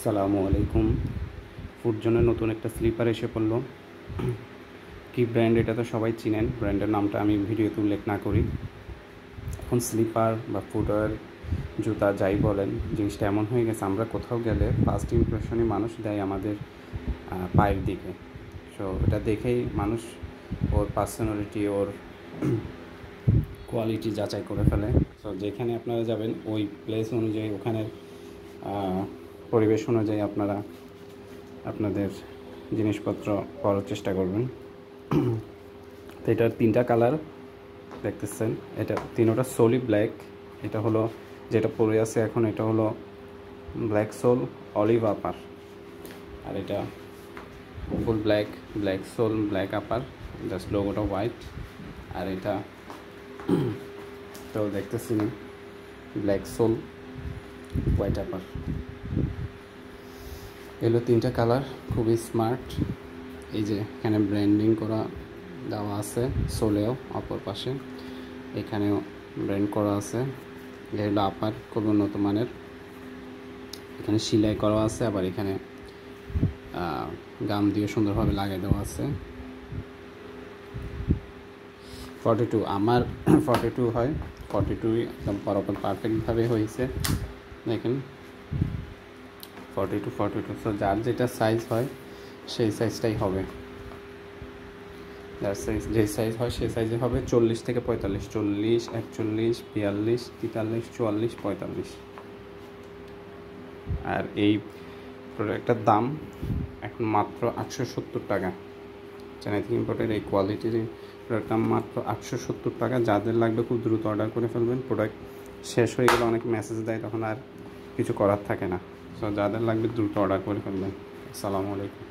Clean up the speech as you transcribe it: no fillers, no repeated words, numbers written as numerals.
আসসালামু আলাইকুম। ফুড জোনের নতুন একটা স্লিপার এসে পড়লো। কি ব্র্যান্ড এটা তো সবাই চিনেন, ব্র্যান্ডের নামটা আমি ভিডিওতে উল্লেখ না করি। এখন স্লিপার বা ফুটওয়্যার, জুতা যাই বলেন, জিনিসটা এমন হয়ে গেছে আমরা কোথাও গেলে ফার্স্ট ইমপ্রেশনই মানুষ দেয় আমাদের পায়ের দিকে। সো এটা দেখেই মানুষ ওর পার্সোনালিটি, ওর কোয়ালিটি যাচাই করে ফেলে। সো যেখানে আপনারা যাবেন ওই প্লেস অনুযায়ী, ওখানের পরিবেশ অনুযায়ী আপনারা আপনাদের জিনিসপত্র করার চেষ্টা করবেন। তো এটার 3টা কালার দেখতেছেন, এটা তিনোটা সোলি ব্ল্যাক। এটা হলো যেটা পরে আছে এখন, এটা হলো ব্ল্যাক সোল অলিভ আপার, আর এটা full black, black sole black upper, just লোগোটা হোয়াইট। আর এটা তো দেখতেছেন ব্ল্যাক সোল হোয়াইট আপার। এগুলো 3টা কালার, খুবই স্মার্ট। এই যে এখানে ব্র্যান্ডিং করা দেওয়া আছে, সোলেও অপর পাশে এখানেও ব্র্যান্ড করা আছে। এটা হলো আপার, খুব উন্নত মানের। এখানে সেলাই করা আছে, আবার এখানে গাম দিয়ে সুন্দরভাবে লাগিয়ে দেওয়া আছে। 42 আমার 42 হয়, 42 একদম বরাবর পারফেক্টভাবে হয়েছে। দেখেন 42। সো যার যেটা সাইজ হয় সেই সাইজটাই হবে, যার সাইজ যে সাইজ হয় সেই সাইজে হবে। 40 থেকে 45, 40, 41, 42, 43, 44, 45। আর এই প্রোডাক্টটার দাম এখন মাত্র 870 টাকা। চায়না থেকে ইম্পোর্টের এই কোয়ালিটির প্রোডাক্টের দাম মাত্র 870 টাকা। যাদের লাগবে খুব দ্রুত অর্ডার করে ফেলবেন। প্রোডাক্ট শেষ হয়ে গেলে অনেক মেসেজ দেয়, তখন আর কিছু করার থাকে না। সো যাদের লাগবে দ্রুত অর্ডার করে ফেলবেন। আসসালামু আলাইকুম।